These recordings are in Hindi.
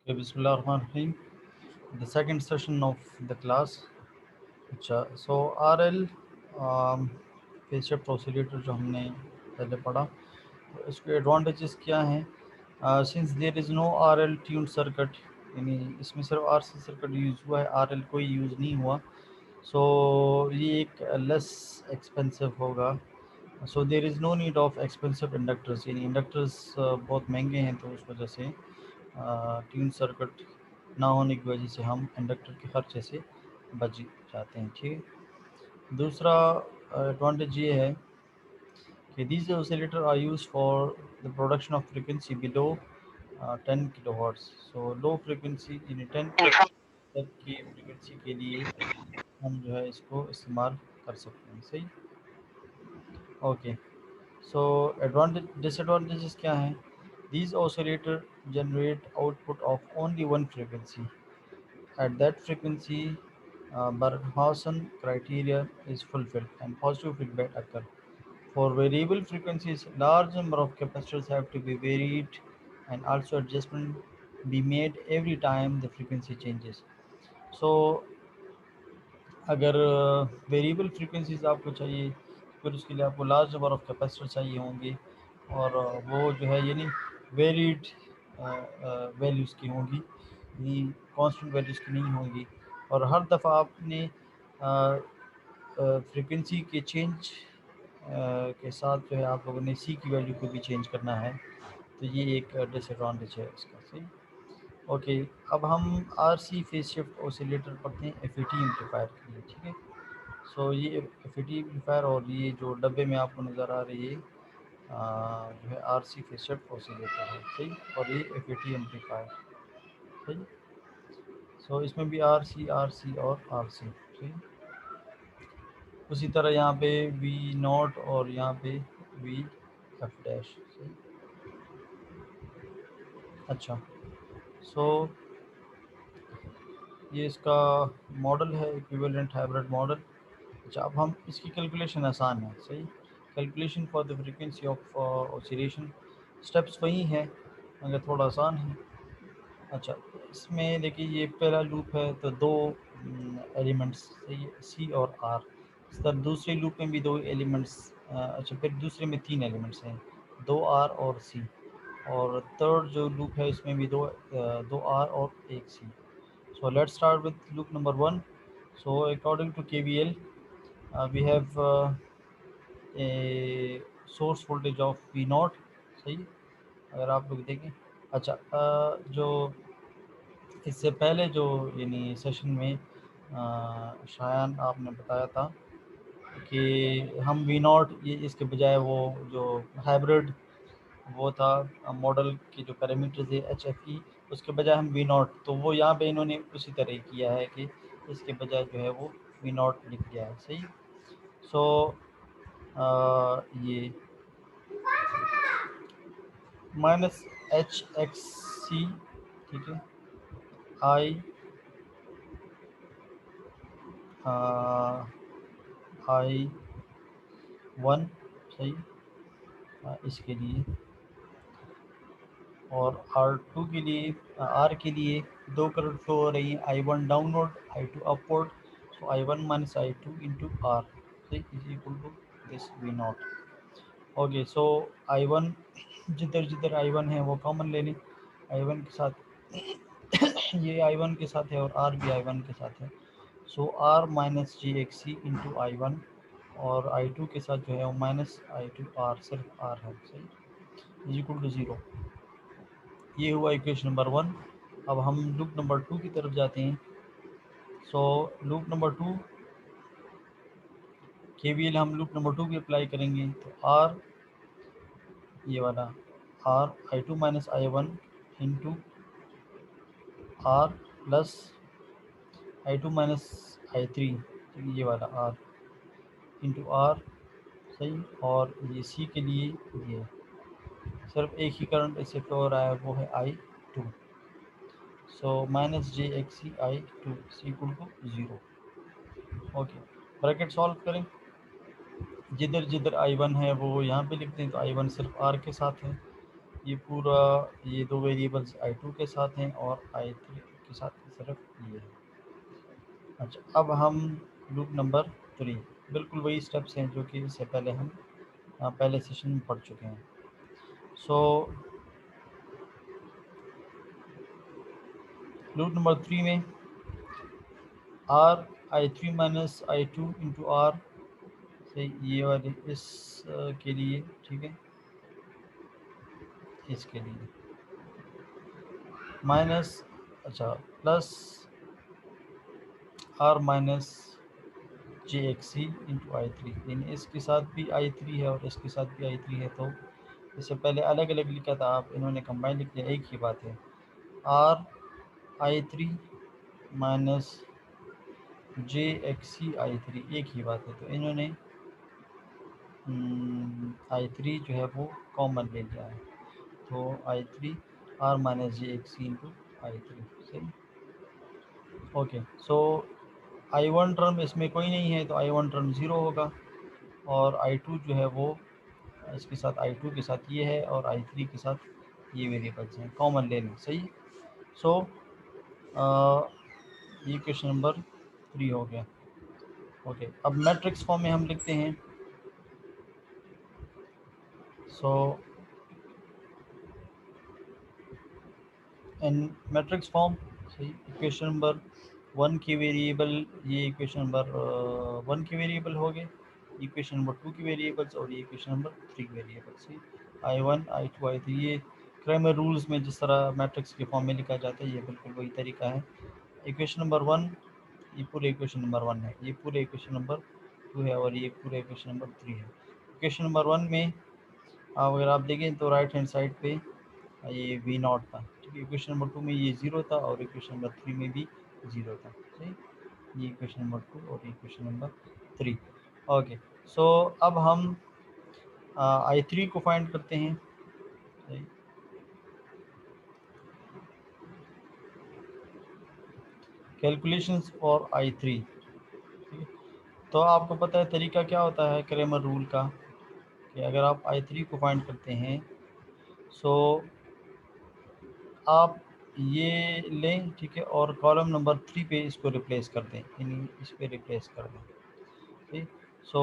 Okay, Bismillahirrahmanirrahim. The second session of the class. अच्छा, so RL phase shift oscillator जो हमने पहले पढ़ा, तो इसके एडवांटेजेस क्या हैं? Since there is no RL tune circuit, यानी इसमें सिर्फ RC सर्किट यूज़ हुआ है, RL कोई यूज़ नहीं हुआ, सो ये एक लेस एक्सपेंसिव होगा. So there is no need of expensive inductors, यानी इंडक्टर्स बहुत महंगे हैं, तो उस वजह से ट्यून सर्किट ना होने की वजह से हम इंडक्टर के खर्चे से बच जाते हैं. ठीक है. दूसरा एडवांटेज ये है कि these oscillator are used for the production of frequency below 10 kilohertz. So low frequency यानी 10 तक की फ्रीक्वेंसी के लिए हम जो है इसको इस्तेमाल कर सकते हैं. सही. ओके. सो एडवांटेज डिसएडवांटेजेस क्या हैं? These oscillator generate output of only one frequency. At that frequency, Barkhausen criteria is fulfilled and positive feedback occur. For variable frequencies, large number of capacitors have to be varied and also adjustment be made every time the frequency changes. So अगर वेरिएबल फ्रीक्वेंसीज आपको चाहिए, फिर उसके लिए आपको लार्ज नंबर ऑफ कैपेसिटर चाहिए होंगे, और वो जो है यानी वेरीड वैल्यूज़ की होंगी, यानी कांस्टेंट वैल्यूज़ की नहीं होंगी, और हर दफ़ा आपने फ्रीक्वेंसी के चेंज के साथ जो है आप लोगों ने सी की वैल्यू को भी चेंज करना है, तो ये एक डिसएडवांटेज है इसका. सही. ओके. अब हम R C phase shift oscillator पढ़ते हैं एफ एम्पलीफायर के लिए. ठीक है. सो ये एफ एम्पलीफायर और ये जो डब्बे में आपको नज़र आ रही है जो है R C phase shift oscillator है. सही. और ये एफ एम्पलीफायर. सही. सो इसमें भी आर सी और आर सी. सही. उसी तरह यहाँ पे वी नॉट और यहाँ पे वी एफ डैश. सही. अच्छा. सो ये इसका मॉडल है, इक्विवेलेंट हाइब्रिड मॉडल. अच्छा, अब हम इसकी कैलकुलेशन आसान है. सही. Calculation for the frequency of oscillation, steps वही हैं मगर थोड़ा आसान है. अच्छा, इसमें देखिए ये पहला लूप है तो दो एलिमेंट्स, सही है, सी और आर. सर दूसरे लूप में भी दो एलिमेंट्स, अच्छा फिर दूसरे में तीन एलिमेंट्स हैं, दो आर और सी. और थर्ड जो लूप है इसमें भी दो आर और एक सी. So let's start with loop number one. So according to KVL, we have a source voltage of V naught. सही. अगर आप लोग देखें, अच्छा जो इससे पहले जो यानी सेशन में शायन आपने बताया था कि हम वी नॉट, ये इसके बजाय वो जो हाइब्रिड वो था मॉडल की जो पैरामीटर्स है एच एफ ई, उसके बजाय हम वी नॉट, तो वो यहाँ पे इन्होंने उसी तरह किया है कि इसके बजाय जो है वो वी नॉट लिख दिया है. सही. सो ये माइनस एच एक्स सी. ठीक है. आई आई वन. सही. इसके लिए और आर टू के लिए, आर के लिए दो करंट फ्लो हो रही है, I one downward, I two upward. So I one minus I two into R is equal to this V naught. Okay. So I one, जिधर जिधर आई वन है वो कॉमन ले लें आई वन के साथ. ये आई वन के साथ है और आर भी आई वन के साथ है. So R minus G X C into I one, और आई टू के साथ जो है वो माइनस आई टू आर, सिर्फ आर है. सही. Is equal to zero. ये हुआ इक्वेशन नंबर वन. अब हम लूप नंबर टू की तरफ जाते हैं. So loop number two KVL हम लूप नंबर टू की अप्लाई करेंगे, तो आर, ये वाला R I two minus I one into R plus I two minus I three, ये वाला आर इंटू आर. सही. और ये सी के लिए ये सिर्फ एक ही करंट इससे फ्लो हो रहा है, वो है I two. So minus J X C I two equal to zero. Okay. Bracket solve करें. जिधर जिधर आई वन है वो यहाँ पे लिखते हैं, तो आई वन सिर्फ आर के साथ है, ये पूरा, ये दो वेरिएबल्स i2 के साथ हैं और i3 के साथ सिर्फ ये है। अच्छा, अब हम लूप नंबर 3, बिल्कुल वही स्टेप्स हैं जो कि इससे पहले हम पहले सेशन में पढ़ चुके हैं। सो लूप नंबर 3 में are i3 minus i2 into are से ये वाले इस के लिए, ठीक है, इसके लिए माइनस, अच्छा, plus R minus J X C into i3, यानी इसके साथ भी i3 है और इसके साथ भी i3 है। तो इससे पहले अलग अलग लिखा था, आप इन्होंने कंबाइन लिख दिया, एक ही बात है। R i3 minus J X C i3, एक ही बात है। तो इन्होंने i3 जो है वो कॉमन ले लिया है, तो i3 R minus J X C into i3, सही। ओके, सो i1 टर्म इसमें कोई नहीं है तो i1 टर्म 0 होगा, और i2 जो है वो इसके साथ i2 के साथ ये है और i3 के साथ ये वेरिएबल्स हैं, कॉमन ले लें, सही। सो ये क्वेश्चन नंबर 3 हो गया। ओके, अब मैट्रिक्स फॉर्म में हम लिखते हैं। सो इन मैट्रिक्स फॉर्म, सही, इक्वेशन नंबर 1 के वेरिएबल, ये इक्वेशन नंबर 1 के वेरिएबल हो गए, इक्वेशन नंबर 2 की वेरिएबल्स, और ये इक्वेशन नंबर 3 की वेरिएबल्स, सही। i1 i2 i3, ये क्रैमर रूल्स में जिस तरह मैट्रिक्स के फॉर्म में लिखा जाता है, ये बिल्कुल वही तरीका है। इक्वेशन नंबर 1, ये पूरे इक्वेशन नंबर 1 है, ये पूरे इक्वेशन नंबर 2 है, और ये पूरे इक्वेशन नंबर 3 है। इक्वेशन नंबर 1 में अगर आप देखें तो राइट हैंड साइड पे ये वी नॉट था, ठीक है। इक्वेशन नंबर 2 में ये 0 था, और इक्वेशन नंबर 3 में भी 0 था, सही। ये इक्वेशन नंबर 2 और इक्वेशन नंबर 3। ओके, सो अब हम i3 को फाइंड करते हैं, सही। कैलकुलेशंस फॉर i3, ठीक है। तो आपको पता है तरीका क्या होता है क्रैमर रूल का, कि अगर आप i3 को फाइंड करते हैं, सो आप ये लें, ठीक है, और कॉलम नंबर 3 पे इसको रिप्लेस कर दें, यानी इस पे रिप्लेस कर दें, ठीक। So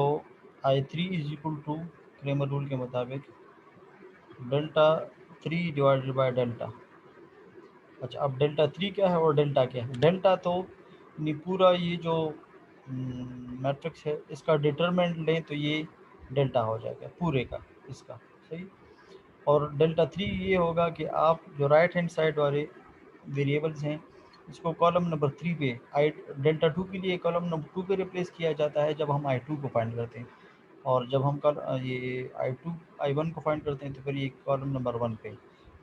i3 is equal to Cramer rule के मुताबिक डेल्टा 3 डिवाइडेड बाय डेल्टा। अच्छा, अब डेल्टा 3 क्या है और डेल्टा क्या है? डेल्टा तो यानी पूरा ये जो मैट्रिक्स है इसका डिटरमिनेंट लें तो ये डेल्टा हो जाएगा पूरे का, इसका, सही। और डेल्टा 3 ये होगा कि आप जो राइट हैंड साइड वाले वेरिएबल्स हैं इसको कॉलम नंबर 3 पे, आई डेल्टा 2 के लिए कॉलम नंबर 2 पे रिप्लेस किया जाता है जब हम i2 को फाइंड करते हैं, और जब हम कल ये i1 को फाइंड करते हैं तो फिर ये कॉलम नंबर 1 पे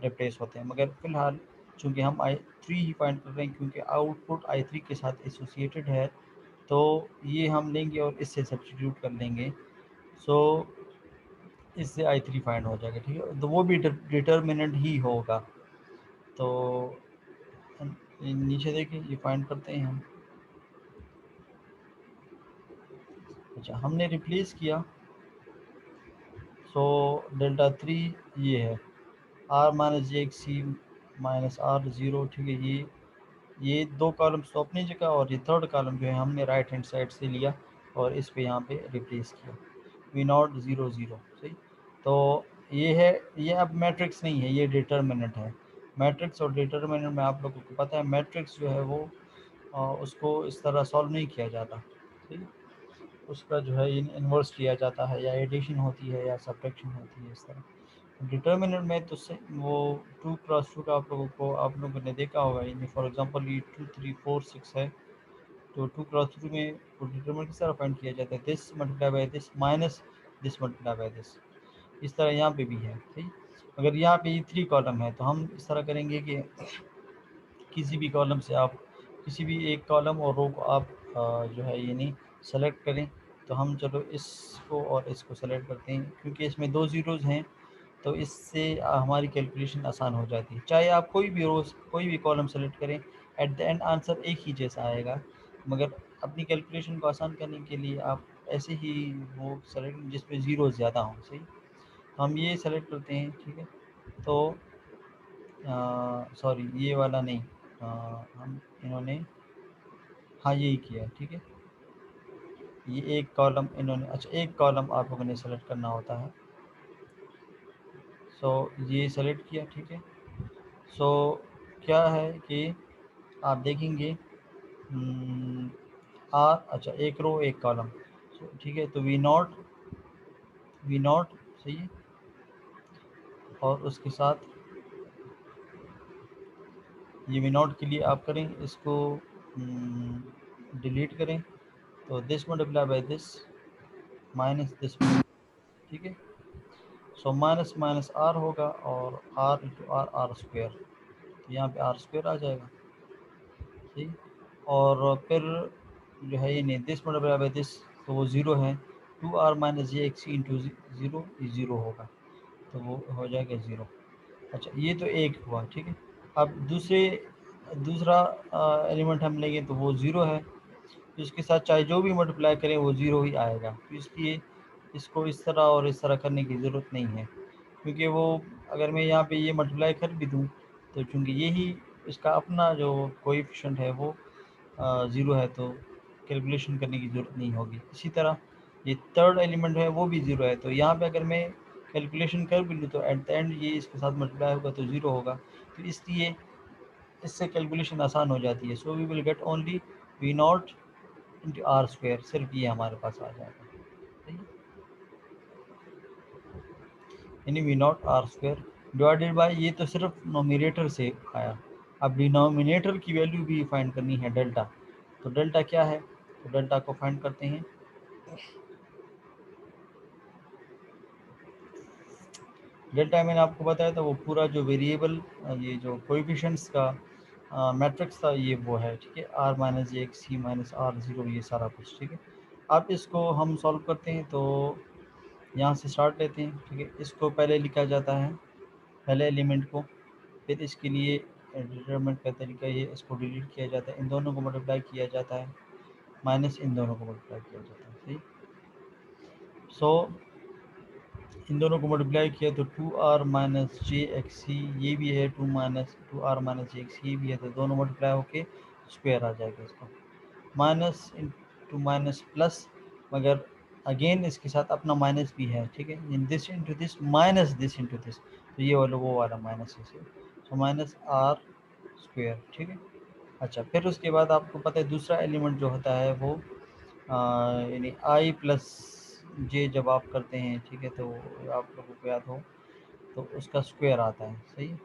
रिप्लेस होते हैं। मगर फ़िलहाल चूँकि हम i3 ही फाइंड कर रहे हैं क्योंकि आउटपुट i3 के साथ एसोसिएटेड है, तो ये हम लेंगे और इससे सब्स्टिट्यूट कर लेंगे। सो इससे i3 फाइंड हो जाएगा, ठीक है, तो वो भी डिटर्मिनेंट ही होगा। तो नीचे देखिए, ये फाइंड करते हैं हम। अच्छा, हमने रिप्लेस किया, सो डेल्टा 3 ये है R minus J X C minus R 0, ठीक है। ये दो कॉलम्स तो अपनी जगह, और ये थर्ड कॉलम जो है हमने राइट हैंड साइड से लिया और इस पे यहाँ पे रिप्लेस किया, वी नॉट 0 0, सही। तो ये है, ये अब मैट्रिक्स नहीं है, ये डिटर्मिनेंट है। मैट्रिक्स और डिटर्मिनेंट में आप लोगों को पता है, मैट्रिक्स जो है वो उसको इस तरह सॉल्व नहीं किया जाता, ठीक। उसका जो है इन्वर्स लिया जाता है, या एडिशन होती है या सब्ट्रैक्शन होती है, इस तरह। डिटर्मिनेंट में तो से वो 2 क्रॉस 2 का आप लोगों ने देखा होगा, यानी फॉर एग्जांपल ये 2 3 4 6 है, तो 2 क्रॉस 2 में वो डिटर्मिनेंट किस तरह फाइंड किया जाता है, this multiply by this minus this multiply by this, इस तरह यहाँ पे भी है, ठीक। अगर यहाँ पे 3 कॉलम है तो हम इस तरह करेंगे कि किसी भी कॉलम से आप किसी भी एक कॉलम और रो को आप जो है ये नहीं सेलेक्ट करें। तो हम चलो इसको और इसको सेलेक्ट करते हैं, क्योंकि इसमें 2 ज़ीरोज़ हैं, तो इससे हमारी कैलकुलेशन आसान हो जाती है। चाहे आप कोई भी रोज़ कोई भी कॉलम सेलेक्ट करें, एट द एंड आंसर एक ही जैसा आएगा, मगर अपनी कैलकुलेशन को आसान करने के लिए आप ऐसे ही वो सेलेक्ट जिसमें ज़ीरो ज़्यादा हों, सही। तो हम ये सेलेक्ट करते हैं, ठीक है। तो सॉरी ये वाला नहीं, हम इन्होंने हाँ यही किया, ठीक है। ये एक कॉलम इन्होंने, अच्छा एक कॉलम आप लोगों ने सेलेक्ट करना होता है। सो ये सेलेक्ट किया, ठीक है। सो क्या है कि आप देखेंगे आर, अच्छा एक रो एक कॉलम, ठीक है। तो वी नॉट सही है, और उसके साथ ये वी नॉट के लिए आप करें इसको डिलीट करें, तो this multiply by this minus this, ठीक है। सो माइनस माइनस आर होगा, और R into R, R square, तो यहाँ पे आर स्क्वेयर आ जाएगा, ठीक। और फिर जो है ये नहीं, दिस मल्टीप्लाई बाय दिस, तो वो ज़ीरो है, 2r minus J x into zero, ये ज़ीरो होगा, तो वो हो जाएगा ज़ीरो। अच्छा ये तो एक हुआ, ठीक है। अब दूसरा एलिमेंट हम लेंगे तो वो ज़ीरो है, तो इसके साथ चाहे जो भी मल्टीप्लाई करें वो ज़ीरो ही आएगा, तो इसलिए इसको इस तरह और इस तरह करने की ज़रूरत नहीं है, क्योंकि वो अगर मैं यहाँ पे ये मल्टीप्लाई कर भी दूँ, तो चूँकि यही इसका अपना जो कोएफिशिएंट है वो ज़ीरो है, तो कैलकुलेशन करने की ज़रूरत नहीं होगी। इसी तरह ये थर्ड एलिमेंट है वो भी ज़ीरो है, तो यहाँ पे अगर मैं कैलकुलेशन कर भी लूँ तो एट द एंड ये इसके साथ मल्टीप्लाई होगा तो ज़ीरो होगा, तो इसलिए इससे कैलकुलेशन आसान हो जाती है। So we will get only V naught into R square, सिर्फ ये हमारे पास आ जाएगा, सही है। यानी V naught R square divided by, ये तो सिर्फ नोमिनेटर से आया। अब डिनोमिनेटर की वैल्यू भी फाइंड करनी है, डेल्टा। तो डेल्टा क्या है, तो डेल्टा को फाइंड करते हैं। डेल्टा मैंने आपको बताया था वो पूरा जो वेरिएबल, ये जो कोएफिशिएंट्स का मैट्रिक्स था ये वो है, ठीक है। R minus J X C minus R zero, ये सारा कुछ, ठीक है। अब इसको हम सॉल्व करते हैं, तो यहाँ से स्टार्ट लेते हैं, ठीक है। इसको पहले लिखा जाता है, पहले एलिमेंट को, फिर इसके लिए डिटरमिनेंट का तरीका ये, इसको डिलीट किया जाता है, इन दोनों को मल्टीप्लाई किया जाता है, माइनस इन दोनों को मल्टीप्लाई किया जाता है, सही। सो इन दोनों को मल्टीप्लाई किया तो 2r माइनस जे एक्स सी, ये भी है 2r माइनस जे एक्स, ये भी है, तो दोनों मल्टीप्लाई होके स्क्वायर आ जाएगा इसका, माइनस इंटू माइनस प्लस, मगर अगेन इसके साथ अपना माइनस भी है, ठीक है। In this into this minus this into this, तो ये वाला वो वाला माइनस है, सो माइनस आर स्क्वायर, ठीक है। अच्छा फिर उसके बाद आपको पता है दूसरा एलिमेंट जो होता है वो यानी आई प्लस जे जब आप करते हैं, ठीक है, तो आप लोगों को याद हो तो उसका स्क्वायर आता है, सही है।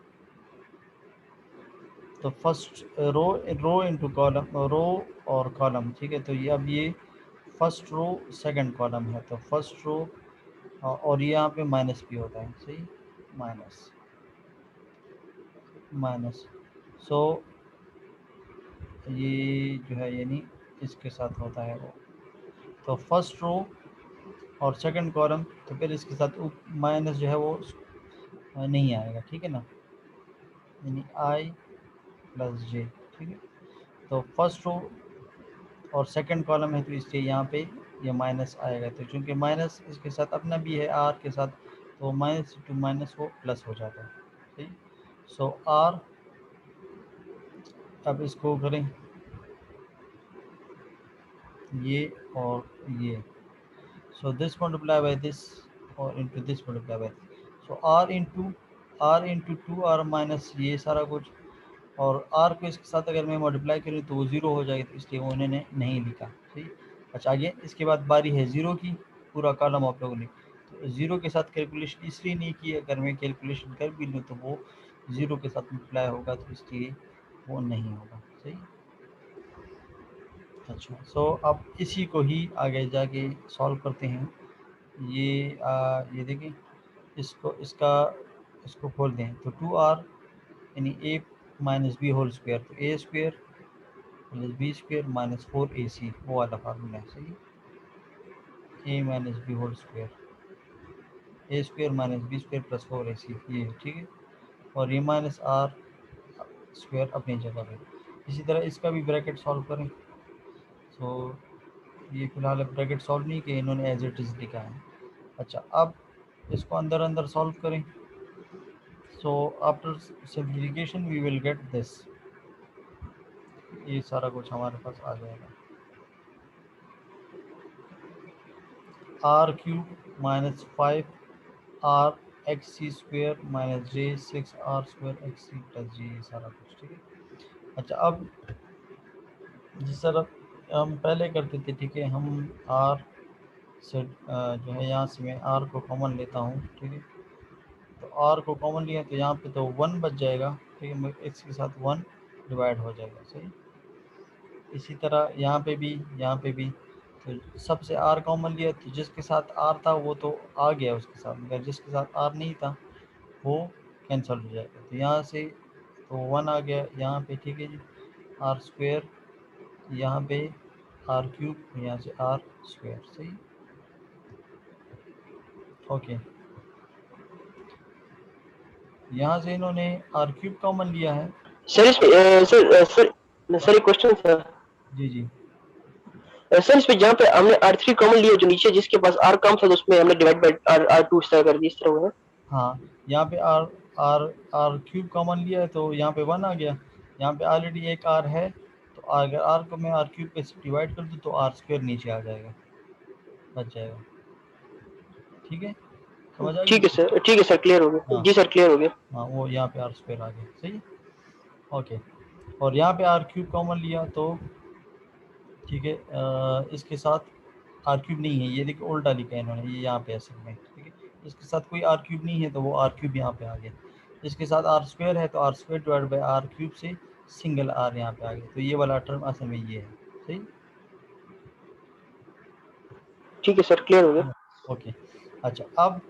तो first row, rho into column, रो और कॉलम, ठीक है। तो ये अब ये फर्स्ट रो सेकंड कॉलम है, तो फर्स्ट रो, और ये यहाँ पे माइनस भी होता है, सही, माइनस माइनस। सो ये जो है यानी इसके साथ होता है वो, तो फर्स्ट रो और सेकंड कॉलम, तो फिर इसके साथ माइनस जो है वो नहीं आएगा, ठीक है ना, यानी आई प्लस जे, ठीक है। तो फर्स्ट रो और सेकंड कॉलम है, तो इसलिए यहाँ पे ये माइनस आएगा, तो चूँकि माइनस इसके साथ अपना भी है आर के साथ, तो माइनस टू माइनस वो प्लस हो जाता है, ठीक। सो आर, अब इसको करें ये और ये, so this multiply by this और into this multiply by this, so R into two R minus ये सारा कुछ, और आर को इसके साथ अगर मैं मल्टीप्लाई करूँ तो वो ज़ीरो हो जाएगा, तो इसलिए वो उन्होंने नहीं लिखा, ठीक। अच्छा आगे इसके बाद बारी है ज़ीरो की, पूरा कॉलम आप लोगों ने, तो ज़ीरो के साथ कैलकुलेशन इसलिए नहीं की, अगर मैं कैलकुलेशन कर भी लूँ तो वो ज़ीरो के साथ मल्टीप्लाई होगा, तो इसलिए वो नहीं होगा, सही। अच्छा सो अब इसी को ही आगे जाके सॉल्व करते हैं। ये देखें, इसको इसका इसको खोल दें, तो 2r यानी A minus B whole square, तो A square plus B square minus 4ac, वो वाला फार्मूला है, सही। A minus B whole square, A square minus B square plus 4ac, ये है, ठीक है। और ये माइनस आर स्क्वायर अपनी जगह पे, इसी तरह इसका भी ब्रैकेट सॉल्व करें। तो ये फिलहाल ब्रैकेट सॉल्व नहीं किया इन्होंने, एज इट इज़ लिखा है। अच्छा अब इसको अंदर अंदर सॉल्व करें, so after simplification we will get this, ये सारा कुछ हमारे पास आ जाएगा। R cube minus 5 R X C square minus J 6 R square X C plus G, ये सारा कुछ ठीक है। अच्छा, अब जिस तरह हम पहले करते थे, ठीक है, हम आर से जो है यहाँ से मैं आर को कॉमन लेता हूँ, ठीक है, तो आर को कॉमन लिया तो यहाँ पे तो 1 बच जाएगा, ठीक है, एक्स के साथ 1 डिवाइड हो जाएगा, सही। इसी तरह यहाँ पे भी तो सबसे आर कॉमन लिया तो जिसके साथ आर था वो तो आ गया उसके साथ, मगर जिसके साथ आर नहीं था वो कैंसिल हो जाएगा। तो यहाँ से तो 1 आ गया यहाँ पे, ठीक है जी, आर स्क्वेयर, यहाँ पे आर क्यूब, यहाँ से आर स्क्वेयर, सही, ओके। यहाँ से इन्होंने आर क्यूब कॉमन लिया है। सर इसमें सर एक क्वेश्चन था। जी जी, सर इसमें जहाँ पे हमने R3 कॉमन लिया, जो नीचे जिसके पास R कम था, तो उसमें हमने डिवाइड बाय R2 इस तरह कर दिया, इस तरह हुआ है। हाँ, यहाँ पे R R R cube common लिया है तो यहाँ पे 1 आ गया, यहाँ पे ऑलरेडी एक आर है, तो अगर आर को मैं आर क्यूब पे डिवाइड कर दूँ तो आर स्क्वेयर नीचे आ जाएगा, बच जाएगा, ठीक है, समझ आ गई। ठीक है सर, क्लियर हो गया हाँ जी सर, क्लियर हो गया। हाँ, वो यहाँ पे आर स्क्वेयर आ गया, सही, ओके। और यहाँ पे आर क्यूब कॉमन लिया तो ठीक है, इसके साथ आर क्यूब नहीं है, ये देखिए उल्टा लिखा है इन्होंने, ये यहाँ पे असल में, ठीक है, इसके साथ कोई आर क्यूब नहीं है तो वो आर क्यूब यहाँ पे आ गया। इसके साथ आर स्क्वायर है तो R square divide by R cube से सिंगल आर यहाँ पे आ गया, तो ये वाला टर्म असल में ये है, सही। ठीक है सर, क्लियर हो गया। ओके, अच्छा, अब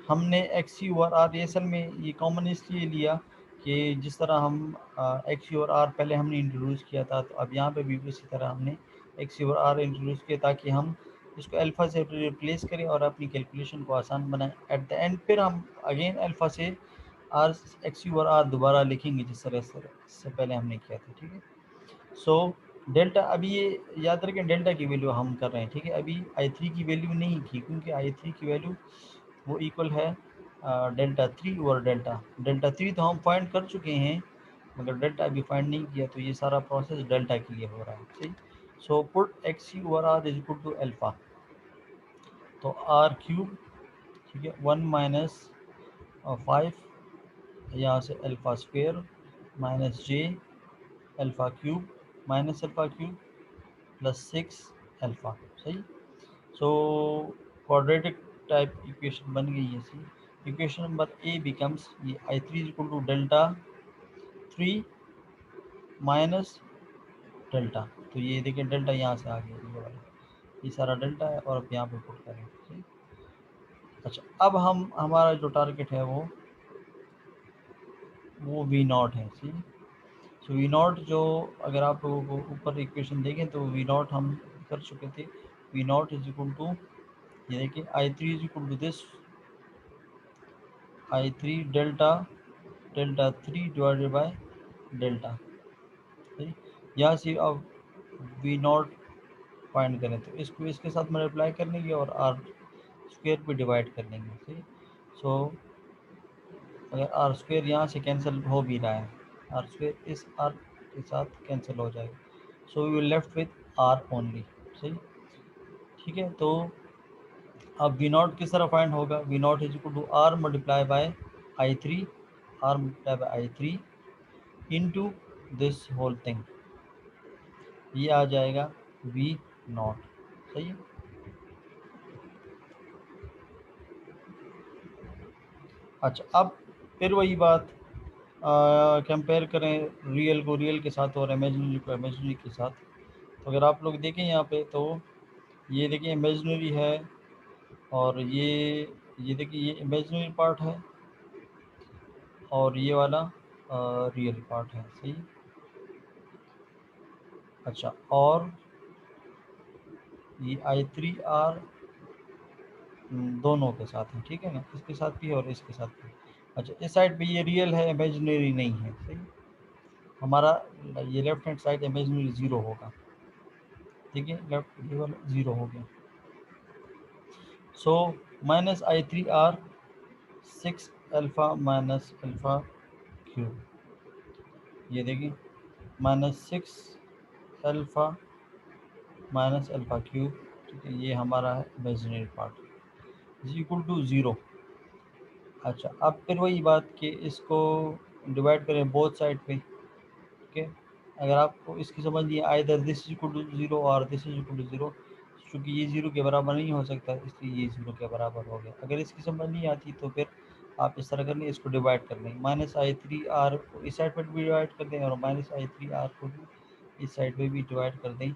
हमने एक्स यू और आर, ये असल में ये कॉमन इसलिए लिया कि जिस तरह हम एक्स यू और आर पहले हमने इंट्रोड्यूस किया था, तो अब यहाँ पे भी इसी तरह हमने एक्स यू और आर इंट्रोड्यूस किया ताकि हम इसको अल्फ़ा से रिप्लेस करें और अपनी कैलकुलेशन को आसान बनाएं। एट द एंड फिर हम अगेन अल्फ़ा से आर एक्स यू और आर दोबारा लिखेंगे जिस तरह से पहले हमने किया था, ठीक है। सो डेल्टा, अभी ये याद रखें डेल्टा की वैल्यू हम कर रहे हैं, ठीक है, अभी आई थ्री की वैल्यू नहीं की क्योंकि आई थ्री की वैल्यू वो इक्वल है delta three over delta, delta three तो हम फाइंड कर चुके हैं मगर डेल्टा अभी फाइंड नहीं किया, तो ये सारा प्रोसेस डेल्टा के लिए हो रहा है, सही। So put X U over R is equal to alpha, तो आर क्यूब, ठीक है, 1 माइनस 5, यहाँ से alpha square minus J alpha cube minus alpha cube plus 6 alpha, सही। सो क्वाड्रेटिक टाइप इक्वेशन बन गई है, सी। इक्वेशन नंबर ए बिकम्स, ये I three is equal to delta three minus delta, तो ये देखिए डेल्टा यहाँ से आ गया, ये वाला, ये सारा डेल्टा है और अब यहाँ पे पुट करें, ठीक। अच्छा, अब हम हमारा जो टारगेट है वो वी नॉट है, सी। सो वी नॉट जो, अगर आप लोगों को ऊपर इक्वेशन देखें तो वी नॉट हम कर चुके थे, V naught is equal to, ये देखिए I three is equal to this, I three delta delta three divided by delta, सही। यहाँ से अब वी नॉट फाइंड करें तो इसको इसके साथ मल्टीप्लाई कर लेंगे और आर स्क्वेयर पे डिवाइड कर लेंगे, सही। सो अगर आर स्क्वेयर यहाँ से कैंसिल हो भी रहा है, आर स्क्वेयर इस आर के साथ कैंसिल हो जाएगा, so we will left with R only, सही, ठीक है। तो अब वी नॉट किस तरह फाइंड होगा, V naught is equal to R multiply by I three, R multiply by I three into this whole thing, ये आ जाएगा वी नॉट, सही है। अच्छा, अब फिर वही बात, कंपेयर करें रियल को रियल के साथ और इमेजिनरी को इमेजिनरी के साथ, तो अगर आप लोग देखें यहाँ पे तो ये देखिए इमेजिनरी है और ये देखिए ये इमेजिनरी पार्ट है और ये वाला रियल पार्ट है, सही। अच्छा, और ये आई थ्री आर दोनों के साथ है, ठीक है ना, इसके साथ भी और इसके साथ भी। अच्छा, इस साइड पे ये रियल है, इमेजिनरी नहीं है, सही। हमारा ये left hand side imaginary zero होगा, ठीक है, लेफ्ट ये वाला ज़ीरो हो गया। So minus I three R 6 alpha minus alpha cube, ये देखिए -6 अल्फ़ा माइनस अल्फ़ा क्यूब, ठीक है, ये हमारा है imaginary part is equal to 0। अच्छा, अब फिर वही बात कि इसको डिवाइड करें बोथ साइड पे, ठीक है। अगर आपको इसकी समझ नहीं आए, इधर दिस इज इक्वल टू 0 और दिस इज इक्वल टू 0, चूँकि ये 0 के बराबर नहीं हो सकता इसलिए ये 0 के बराबर हो गया। अगर इसकी समझ नहीं आती तो फिर आप इस तरह कर लें, इसको डिवाइड कर लें, -i3r को इस साइड पर भी डिवाइड कर दें और -i3r को भी इस साइड पे भी डिवाइड कर दें,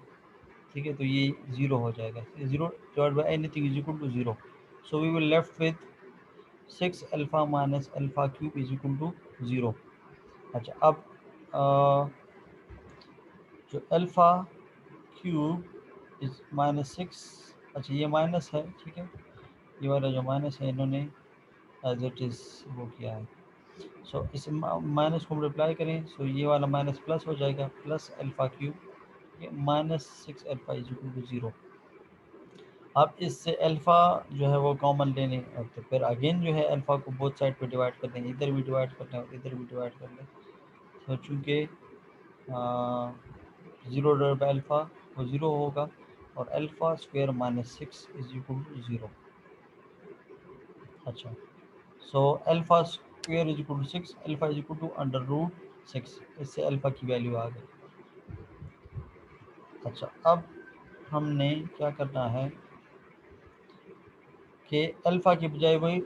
ठीक है। तो ये 0 हो जाएगा, 0 divide by anything is equal to 0। So we will left with 6 alpha minus alpha cube is equal to 0। अच्छा, अब जो अल्फ़ा क्यूब इज -6, अच्छा ये माइनस है, ठीक है, ये वाला जो माइनस है इन्होंने एज इट इज़ वो किया है। सो इस माइनस को मल्टीप्लाई करें, सो ये वाला माइनस प्लस हो जाएगा, प्लस अल्फ़ा क्यूब, ठीक है, -6 अल्फ़ा इज इक्वल टू 0। अब इससे अल्फ़ा जो है वो कॉमन लेने, तो फिर अगेन जो है अल्फ़ा को बोथ साइड पे डिवाइड कर देंगे, इधर भी डिवाइड कर लें और इधर भी डिवाइड कर लें। तो चूँकि 0 डिवाइड बाई अल्फ़ा वो 0 होगा और alpha square -6 is equal to 0। अच्छा, so alpha square is equal to 6, alpha is equal to √6, इससे अल्फ़ा की वैल्यू आ गई। अच्छा, अब हमने क्या करना है कि अल्फ़ा के बजाय वही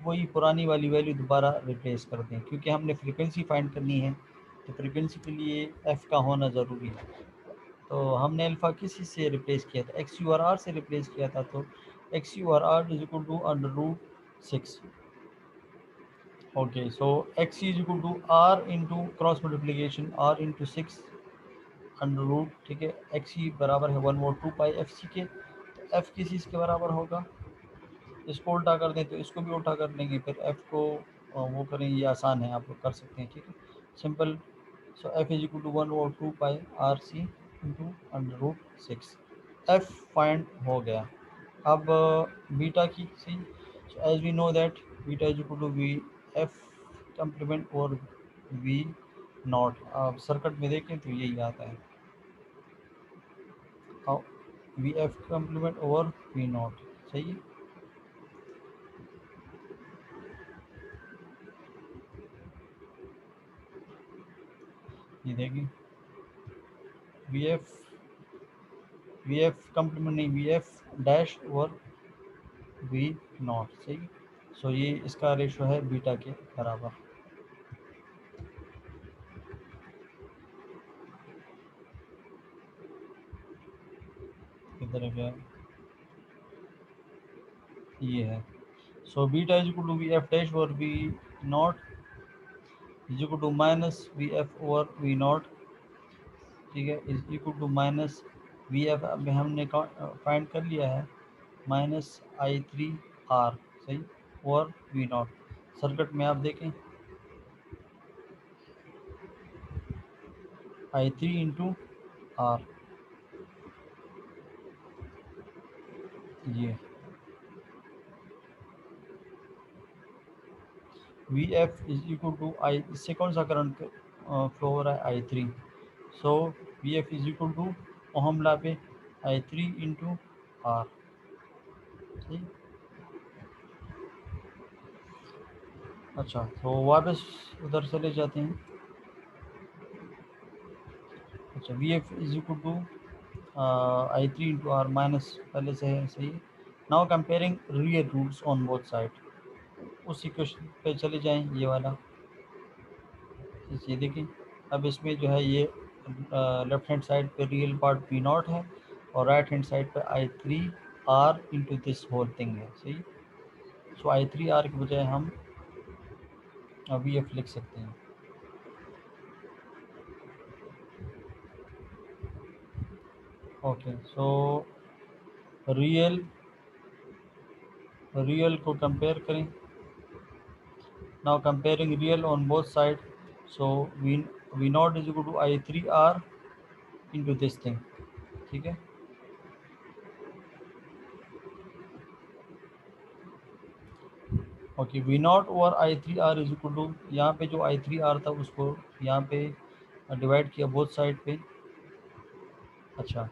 वही पुरानी वाली वैल्यू दोबारा रिप्लेस कर दें, क्योंकि हमने फ्रीक्वेंसी फाइंड करनी है, तो फ्रीक्वेंसी के लिए एफ़ का होना ज़रूरी है। तो हमने अल्फ़ा किसी से रिप्लेस किया था, एक्स यू आर आर से रिप्लेस किया था, तो X U R R is equal to √6। Okay, so X is equal to R into cross multiplication R into 6 √, ठीक है, एक्स ई बराबर है 1/2 पाई एफ सी के, तो एफ़ किस चीज़ के बराबर होगा, इसको उल्टा कर दें तो इसको भी उल्टा कर लेंगे, फिर एफ़ को वो करें, ये आसान है, आप लोग कर सकते हैं, ठीक है, simple. So F is equal to 1/2 pi R C into √6, F find हो गया। अब बीटा की see, as we know that beta is equal to V F complement और वी नॉट, आप सर्किट में देखें तो यही आता है, V F complement over V naught, सही है। ये देखिए वी एफ कम्प्लीमेंट नहीं, V F dash over V naught, सही। सो ये इसका रेशो है बीटा के बराबर। किधर गया, ये है। So beta is equal to V F dash over V naught is equal to minus V F over V naught, ठीक है, is equal to minus V F अब हमने फाइंड कर लिया है, -i3r, सही, और वी नॉट। सर्किट में आप देखें i3 इंटू आर, ये V F is equal to I, इससे कौन सा करंट फ्लो हो रहा है, i3। So V F is equal to ohm law पे i3 इंटू आर, ठीक। अच्छा, तो वापस उधर चले जाते हैं। अच्छा, V F is equal to i3 into R minus पहले से है, सही है। Now comparing real roots on both side, उस इक्वेशन पे चले जाएं, ये वाला, ये देखें। अब इसमें जो है ये लेफ्ट हैंड साइड पे रियल पार्ट पी नॉट है और राइट हैंड साइड पे i3r into this whole thing है, सही। सो i3r के बजाय हम वी एफ लिख सकते हैं। ओके, सो रियल रियल को कंपेयर करें। Now comparing real on both side, so V naught is equal to i3r into this thing, ठीक है। Okay, V naught over I three R is equal to, यहाँ पे जो आई थ्री आर था उसको यहाँ पे डिवाइड किया बोथ साइड पे। अच्छा,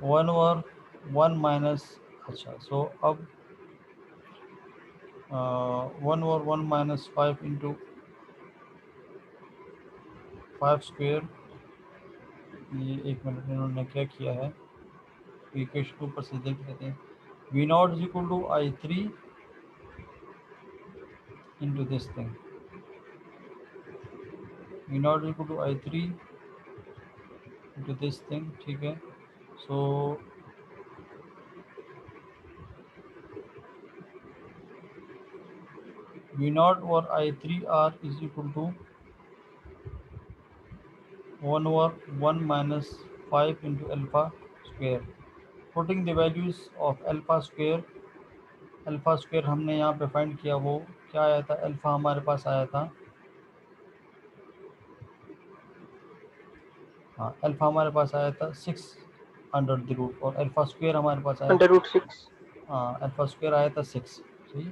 वन ओवर वन माइनस, अच्छा सो अब one over one minus five into five square. ये एक मिनट, इन्होंने क्या किया है, इक्वेशन ऊपर से देख लेते हैं। V naught is equal to I three into this thing, V naught is equal to I three into this thing, ठीक है। सो वी नॉट और I three R is equal to one over one minus five into alpha square. Putting the values of alpha square, alpha square हमने यहाँ पे फाइंड किया, वो क्या आया था, अल्फा हमारे पास आया था, हाँ अल्फा हमारे पास आया था सिक्स अंडर द रूट, और अल्फा स्क्वेयर हमारे पास आया था, √6। हाँ अल्फा स्क्वेयर आया था सिक्स, सही।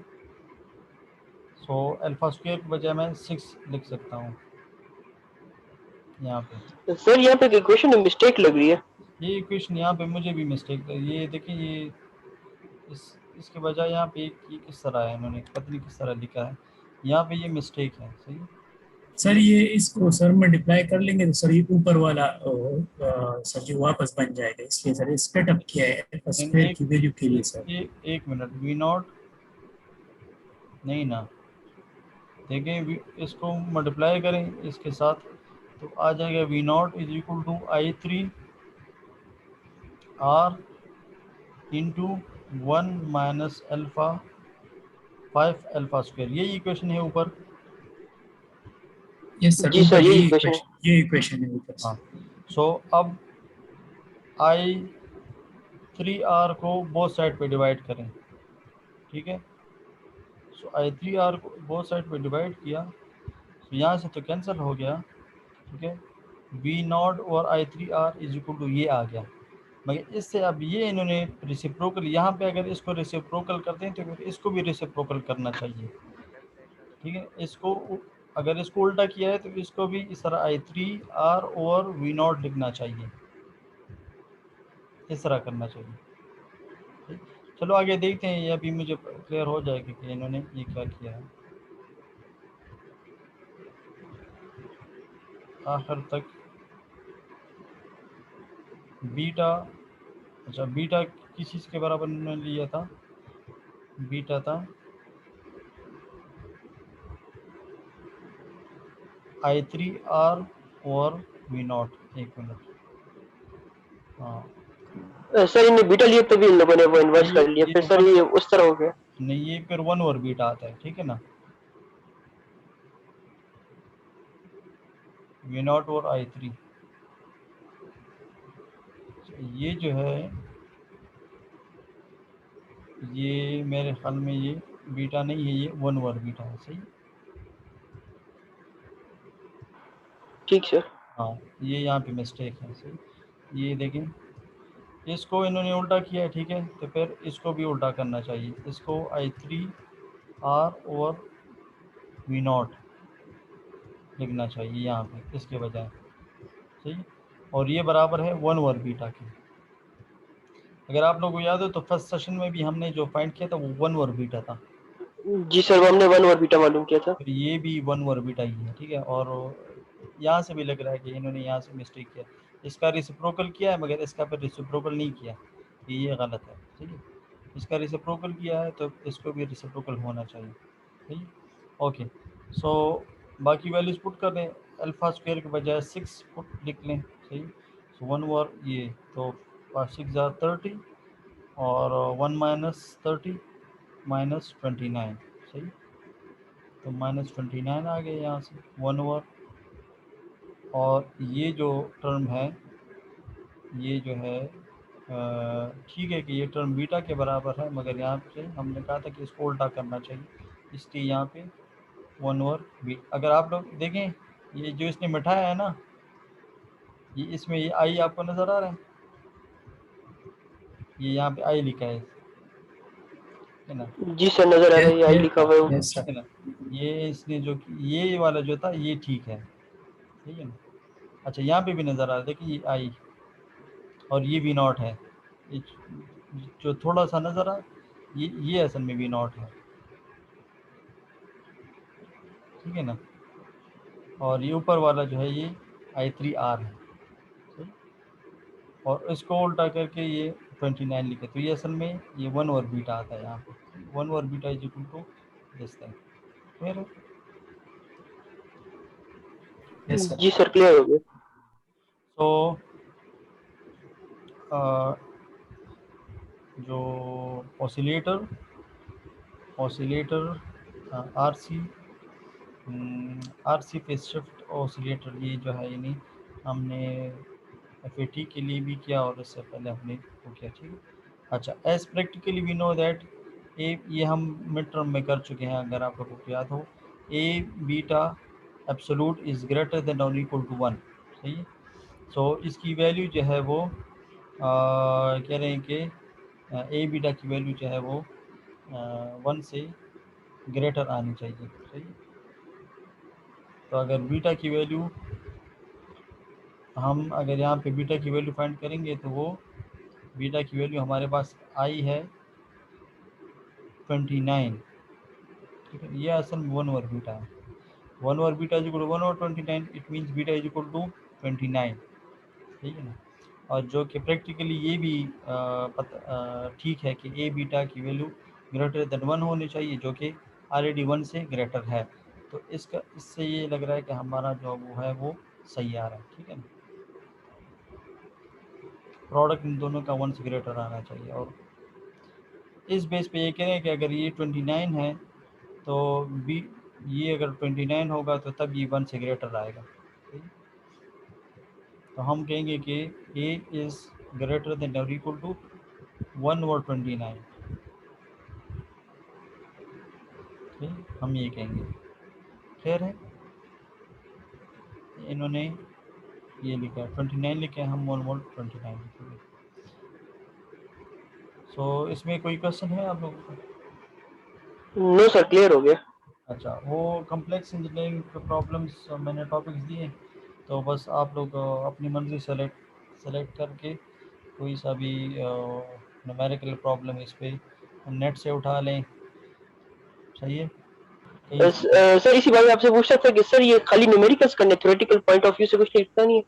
सो अल्फा स्क्वेयर की बजाय मैं सिक्स लिख सकता हूँ यहाँ पे। सर यहाँ पे इक्वेशन में मिस्टेक लग रही है। ये इक्वेशन यहाँ पे मुझे भी मिस्टेक, ये देखिए, ये इसके बजाय यहाँ पे ये किस तरह है, इन्होंने पता नहीं किस तरह लिखा है, यहाँ पे ये मिस्टेक है, सही। सर ये इसको सर मल्टीप्लाई कर लेंगे तो सर ये ऊपर वाला सर जी वापस बन जाएगा, इसलिए सर स्प्लिट अप किया है स्क्वायर की वैल्यू के लिए सर। एक मिनट, वी नॉट नहीं ना, देखिए इसको मल्टीप्लाई करें इसके साथ तो आ जाएगा V naught is equal to I three R into one minus alpha five alpha square, यही इक्वेशन है ऊपर। यस सर, जी सर, ऊपर ये ये इक्वेशन है। इक्वेशन है ऊपर हाँ, सर। सो अब आई थ्री आर को बोथ साइड पे डिवाइड करें, ठीक है। सो आई थ्री आर को बोथ साइड पे डिवाइड किया, तो यहाँ से तो कैंसिल हो गया, ठीक है। वी नॉट और I three R is equal to ये आ गया, मगर इससे अब ये इन्होंने रेसिप्रोकल, यहाँ पे अगर इसको रेसिप्रोकल करते हैं तो फिर इसको भी रेसिप्रोकल करना चाहिए, ठीक है। इसको अगर इसको उल्टा किया है तो इसको भी इस तरह आई थ्री आर और वी नॉट लिखना चाहिए, इस तरह करना चाहिए, ठीक। चलो आगे देखते हैं, ये अभी मुझे क्लियर हो जाएगा कि इन्होंने ये क्या किया है आखिर तक। बीटा, अच्छा बीटा किस चीज़ के बराबर इन्होंने लिया था, बीटा था आई थ्री आर और वी नॉट, एक मिनट, हाँ सर इन्हें बीटा लिया तभी इन लोगों ने वो इन्वर्स कर लिया, ये फिर सर ये उस तरह हो गया। नहीं, ये फिर वन ओवर बीटा आता है, ठीक है ना, वी नॉट और आई थ्री, ये जो है ये मेरे ख्याल में ये बीटा नहीं है, ये वन ओवर बीटा है, सही। ठीक सर। हाँ ये यहाँ पे मिस्टेक है, सही। ये देखें, इसको इन्होंने उल्टा किया है, ठीक है, तो फिर इसको भी उल्टा करना चाहिए, इसको आई थ्री आर और वी नॉट लिखना चाहिए यहाँ पे इसके बजाय, सही। और ये बराबर है वन ओवर बीटा के। अगर आप लोगों को याद हो तो फर्स्ट सेशन में भी हमने जो फाइंड किया था वो वन ओवर बीटा था, जी सर, वो हमने 1 और बीटा मालूम किया था। फिर ये भी वन ओवर बीटा ही है, ठीक है। और यहाँ से भी लग रहा है कि इन्होंने यहाँ से मिस्टेक किया, इसका रेसिप्रोकल किया है मगर इसका फिर रेसिप्रोकल नहीं किया, ये गलत है, ठीक है। इसका रेसिप्रोकल किया है तो इसको भी रेसिप्रोकल होना चाहिए, ठीक है। ओके, सो बाकी वैल्यूज पुट कर दें, अल्फा स्क्वायर के बजाय सिक्स पुट लिख लें, सही। सो वन ओवर ये तो सिक्स ज़ार 30 और वन माइनस 30 माइनस 29, सही। तो माइनस 29 आ गए यहाँ से वन ओवर, और ये जो टर्म है ये जो है ठीक है कि ये टर्म बीटा के बराबर है, मगर यहाँ पे हमने कहा था कि इसको उल्टा करना चाहिए, इसलिए यहाँ पे वन ओवर बी। अगर आप लोग देखें ये जो इसने मिठाया है ना, ये इसमें ये आई आपको नज़र आ रहा है, ये यहाँ पे आई लिखा है, है ना, जी सर नजर आ रहा है, आई लिखा हुआ है। यस ठीक सर। है ना। ये इसने जो ये वाला जो था ये ठीक है, ठीक है ना। अच्छा यहाँ पे भी नज़र आ रहा है कि ये आई और ये वी नॉट है, ये जो थोड़ा सा नज़र आ ये असल में वी नॉट है, ठीक है ना। और ये ऊपर वाला जो है ये I3R है, सही। और इसको उल्टा करके ये 29 लिखे तो ये असल में ये 1 ओवर बीटा आता है यहाँ पे, 1 over beta is equal to this thing. Clear है? Yes sir. जी सर क्लियर हो गया। तो जो oscillator RC phase shift oscillator ये जो है यानी हमने एफएटी के लिए भी किया और इससे पहले हमने वो किया, ठीक है। अच्छा, as practically we know that ये हम मिड टर्म में कर चुके हैं, अगर आप लोगों को याद हो, a beta absolute is greater than और इक्वल टू 1, सही है। सो इसकी वैल्यू जो है वो कह रहे हैं कि ए बीटा की वैल्यू जो है वो 1 से ग्रेटर आनी चाहिए, सही है। तो अगर बीटा की वैल्यू हम अगर यहाँ पे बीटा की वैल्यू फाइंड करेंगे तो वो बीटा की वैल्यू हमारे पास आई है 29, ठीक है। ये असल में 1 ओवर बीटा है, 1 over beta is equal to 1 over 29, it means beta is equal to 29, ठीक है ना। और जो कि प्रैक्टिकली ये भी ठीक है कि ए बीटा की वैल्यू ग्रेटर देन 1 होनी चाहिए, जो कि ऑलरेडी 1 से ग्रेटर है। तो इससे ये लग रहा है कि हमारा जो वो है वो सही आ रहा है, ठीक है ना। प्रोडक्ट इन दोनों का 1 से ग्रेटर आना चाहिए। और इस बेस पे ये कह रहे हैं कि अगर ये 29 है तो बी ये अगर 29 होगा तो तब ये 1 से ग्रेटर आएगा, ठीक है? तो हम कहेंगे कि ए इज़ ग्रेटर देन और इक्वल टू 1 ओवर 29, ठीक, हम ये कहेंगे। क्लियर है? इन्होंने ये लिखा है 29 लिखे, हम 1 ओवर 29 लिखेंगे। सो इसमें कोई क्वेश्चन है आप लोगों को? नो सर क्लियर हो गया। अच्छा, वो कम्प्लेक्स इंजीनियरिंग प्रॉब्लम्स मैंने टॉपिक्स दिए, तो बस आप लोग अपनी मर्ज़ी सेलेक्ट करके कोई सा भी न्यूमेरिकल प्रॉब्लम इस पे नेट से उठा लें, सही है। कहीं सर इसी बारे में आपसे पूछना था कि सर ये खाली न्यूमेरिकल्स करने, थ्योरेटिकल पॉइंट ऑफ व्यू से कुछ लिखता नहीं है।